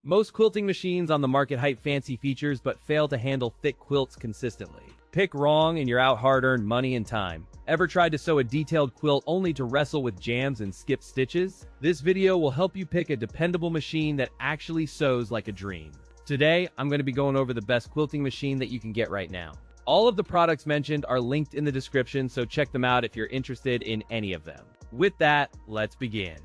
Most quilting machines on the market hype fancy features but fail to handle thick quilts consistently. Pick wrong and you're out hard-earned money and time. Ever tried to sew a detailed quilt only to wrestle with jams and skip stitches? This video will help you pick a dependable machine that actually sews like a dream. Today, I'm going to be going over the best quilting machine that you can get right now. All of the products mentioned are linked in the description, so check them out if you're interested in any of them. With that, let's begin.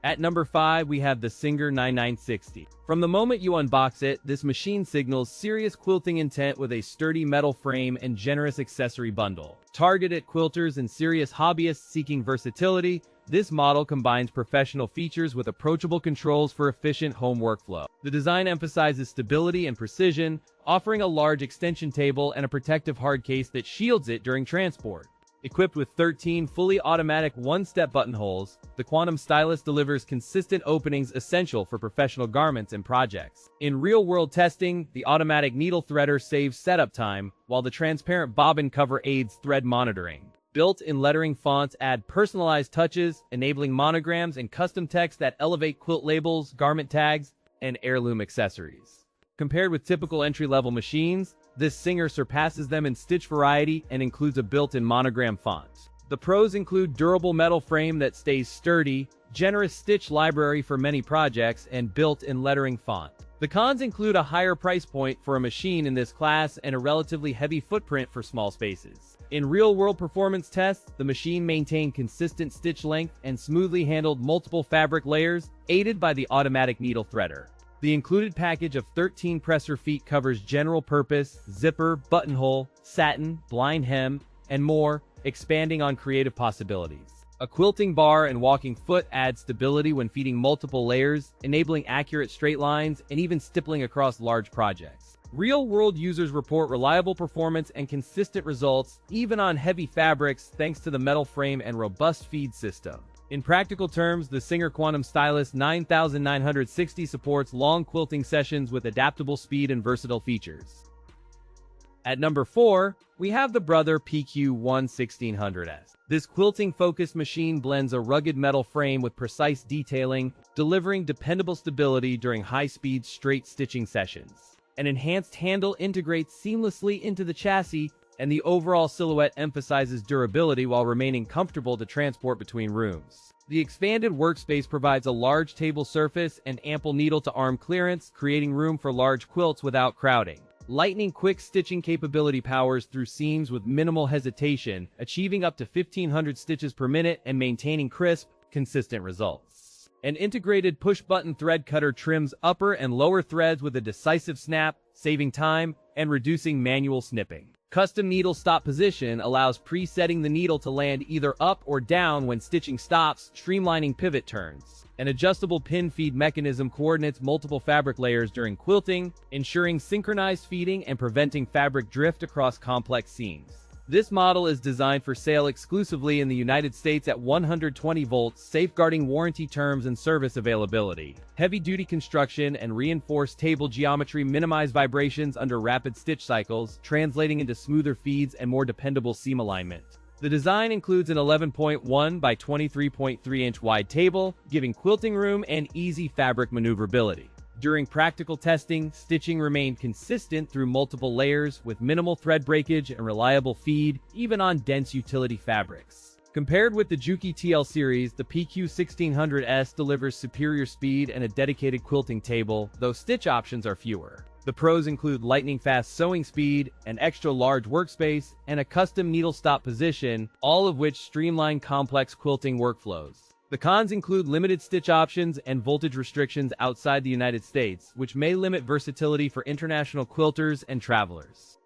At number 5, we have the Singer 9960. From the moment you unbox it, this machine signals serious quilting intent with a sturdy metal frame and generous accessory bundle. Targeted at quilters and serious hobbyists seeking versatility, this model combines professional features with approachable controls for efficient home workflow. The design emphasizes stability and precision, offering a large extension table and a protective hard case that shields it during transport. Equipped with 13 fully automatic one-step buttonholes, the Quantum Stylus delivers consistent openings essential for professional garments and projects. In real-world testing, the automatic needle threader saves setup time, while the transparent bobbin cover aids thread monitoring. Built-in lettering fonts add personalized touches, enabling monograms and custom text that elevate quilt labels, garment tags, and heirloom accessories. Compared with typical entry-level machines, this Singer surpasses them in stitch variety and includes a built-in monogram font. The pros include durable metal frame that stays sturdy, generous stitch library for many projects, and built-in lettering font. The cons include a higher price point for a machine in this class and a relatively heavy footprint for small spaces. In real-world performance tests, the machine maintained consistent stitch length and smoothly handled multiple fabric layers, aided by the automatic needle threader. The included package of 13 presser feet covers general purpose, zipper, buttonhole, satin, blind hem, and more, expanding on creative possibilities. A quilting bar and walking foot add stability when feeding multiple layers, enabling accurate straight lines and even stippling across large projects. Real-world users report reliable performance and consistent results, even on heavy fabrics, thanks to the metal frame and robust feed system. In practical terms, the Singer Quantum Stylus 9960 supports long quilting sessions with adaptable speed and versatile features. At number 4, we have the Brother PQ1600S. This quilting-focused machine blends a rugged metal frame with precise detailing, delivering dependable stability during high-speed straight stitching sessions. An enhanced handle integrates seamlessly into the chassis, and the overall silhouette emphasizes durability while remaining comfortable to transport between rooms. The expanded workspace provides a large table surface and ample needle-to-arm clearance, creating room for large quilts without crowding. Lightning-quick stitching capability powers through seams with minimal hesitation, achieving up to 1,500 stitches per minute and maintaining crisp, consistent results. An integrated push-button thread cutter trims upper and lower threads with a decisive snap, saving time and reducing manual snipping. Custom needle stop position allows presetting the needle to land either up or down when stitching stops, streamlining pivot turns. An adjustable pin feed mechanism coordinates multiple fabric layers during quilting, ensuring synchronized feeding and preventing fabric drift across complex seams. This model is designed for sale exclusively in the United States at 120 volts, safeguarding warranty terms and service availability. Heavy-duty construction and reinforced table geometry minimize vibrations under rapid stitch cycles, translating into smoother feeds and more dependable seam alignment. The design includes an 11.1 by 23.3 inch wide table, giving quilting room and easy fabric maneuverability. During practical testing, stitching remained consistent through multiple layers with minimal thread breakage and reliable feed, even on dense utility fabrics. Compared with the Juki TL series, the PQ1600S delivers superior speed and a dedicated quilting table, though stitch options are fewer. The pros include lightning-fast sewing speed, an extra-large workspace, and a custom needle stop position, all of which streamline complex quilting workflows. The cons include limited stitch options and voltage restrictions outside the United States, which may limit versatility for international quilters and travelers.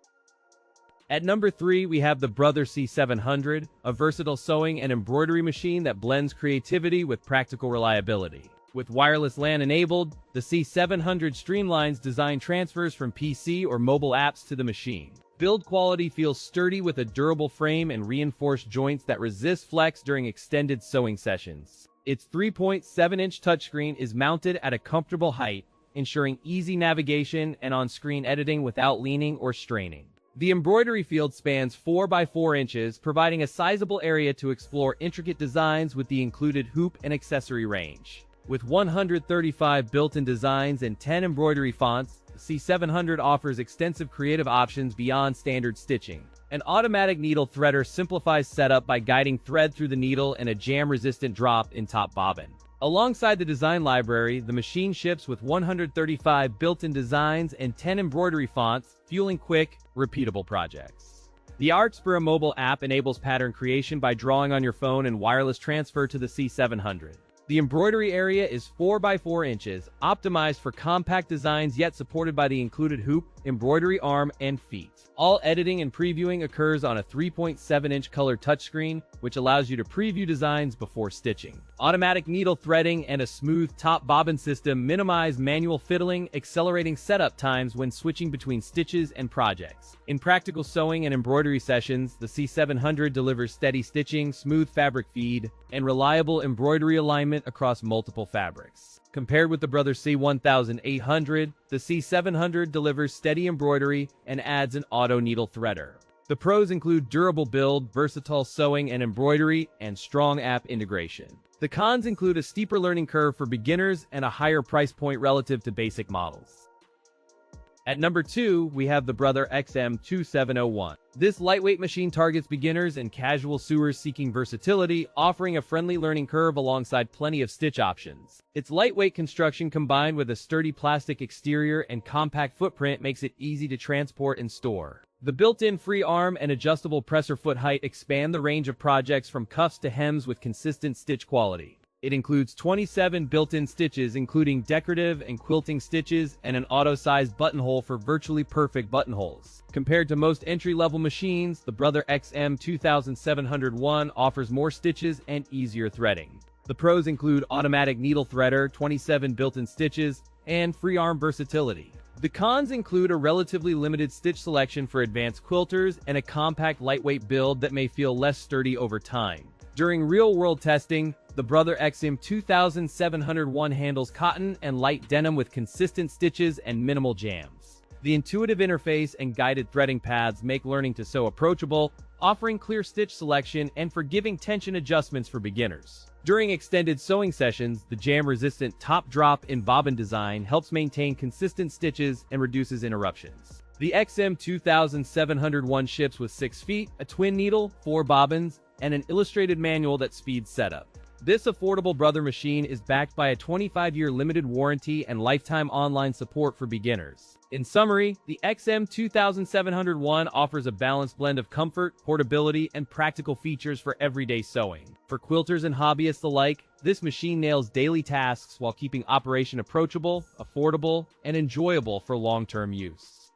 At number 3, we have the Brother C700, a versatile sewing and embroidery machine that blends creativity with practical reliability. With wireless LAN enabled, the C700 streamlines design transfers from PC or mobile apps to the machine. Build quality feels sturdy with a durable frame and reinforced joints that resist flex during extended sewing sessions. Its 3.7-inch touchscreen is mounted at a comfortable height, ensuring easy navigation and on-screen editing without leaning or straining. The embroidery field spans 4 by 4 inches, providing a sizable area to explore intricate designs with the included hoop and accessory range. With 135 built-in designs and 10 embroidery fonts, the C700 offers extensive creative options beyond standard stitching. An automatic needle threader simplifies setup by guiding thread through the needle and a jam-resistant drop in top bobbin. Alongside the design library, the machine ships with 135 built-in designs and 10 embroidery fonts, fueling quick, repeatable projects. The Artspur mobile app enables pattern creation by drawing on your phone and wireless transfer to the C700. The embroidery area is 4 by 4 inches, optimized for compact designs yet supported by the included hoop, embroidery arm, and feet. All editing and previewing occurs on a 3.7-inch color touchscreen, which allows you to preview designs before stitching. Automatic needle threading and a smooth top bobbin system minimize manual fiddling, accelerating setup times when switching between stitches and projects. In practical sewing and embroidery sessions, the C700 delivers steady stitching, smooth fabric feed, and reliable embroidery alignment across multiple fabrics. Compared with the Brother PQ1600S, the C700 delivers steady embroidery and adds an auto needle threader. The pros include durable build, versatile sewing and embroidery, and strong app integration. The cons include a steeper learning curve for beginners and a higher price point relative to basic models. At number 2, we have the Brother PQ1600S. This lightweight machine targets beginners and casual sewers seeking versatility, offering a friendly learning curve alongside plenty of stitch options. Its lightweight construction combined with a sturdy plastic exterior and compact footprint makes it easy to transport and store. The built-in free arm and adjustable presser foot height expand the range of projects from cuffs to hems with consistent stitch quality. It includes 27 built-in stitches including decorative and quilting stitches and an auto-sized buttonhole for virtually perfect buttonholes. Compared to most entry-level machines, the Brother PQ1600S offers more stitches and easier threading. The pros include automatic needle threader, 27 built-in stitches, and free arm versatility. The cons include a relatively limited stitch selection for advanced quilters and a compact lightweight build that may feel less sturdy over time. During real-world testing, the Brother PQ1600S handles cotton and light denim with consistent stitches and minimal jams. The intuitive interface and guided threading paths make learning to sew approachable, offering clear stitch selection and forgiving tension adjustments for beginners. During extended sewing sessions, the jam-resistant top drop in bobbin design helps maintain consistent stitches and reduces interruptions. The PQ1600S ships with 6 feet, a twin needle, 4 bobbins, and an illustrated manual that speeds setup. This affordable Brother machine is backed by a 25-year limited warranty and lifetime online support for beginners. In summary, the PQ1600S offers a balanced blend of comfort, portability, and practical features for everyday sewing. For quilters and hobbyists alike, this machine nails daily tasks while keeping operation approachable, affordable, and enjoyable for long-term use.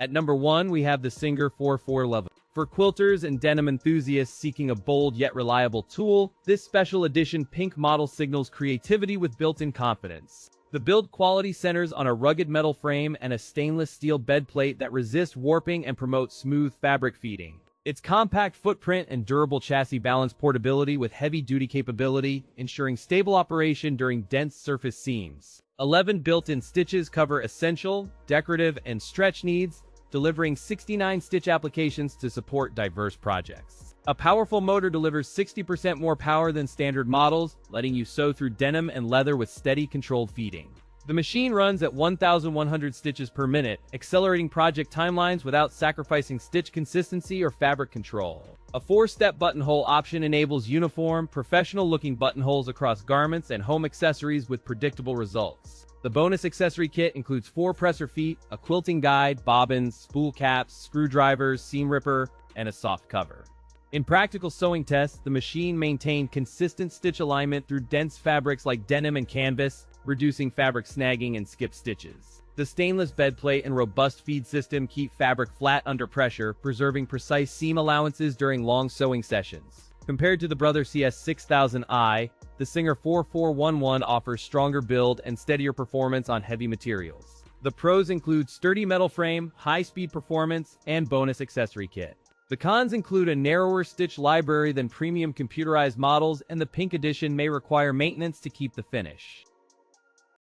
At number 1, we have the Singer 4411. For quilters and denim enthusiasts seeking a bold yet reliable tool, this special edition pink model signals creativity with built-in confidence. The build quality centers on a rugged metal frame and a stainless steel bed plate that resist warping and promote smooth fabric feeding. Its compact footprint and durable chassis balance portability with heavy-duty capability, ensuring stable operation during dense surface seams. 11 built-in stitches cover essential, decorative, and stretch needs, delivering 69 stitch applications to support diverse projects. A powerful motor delivers 60% more power than standard models, letting you sew through denim and leather with steady, controlled feeding. The machine runs at 1,100 stitches per minute, accelerating project timelines without sacrificing stitch consistency or fabric control. A 4-step buttonhole option enables uniform, professional-looking buttonholes across garments and home accessories with predictable results. The bonus accessory kit includes 4 presser feet, a quilting guide, bobbins, spool caps, screwdrivers, seam ripper, and a soft cover. In practical sewing tests, the machine maintained consistent stitch alignment through dense fabrics like denim and canvas, reducing fabric snagging and skip stitches. The stainless bed plate and robust feed system keep fabric flat under pressure, preserving precise seam allowances during long sewing sessions. Compared to the Brother CS6000i, the Singer 4411 offers stronger build and steadier performance on heavy materials. The pros include sturdy metal frame, high-speed performance, and bonus accessory kit. The cons include a narrower stitch library than premium computerized models, and the pink edition may require maintenance to keep the finish.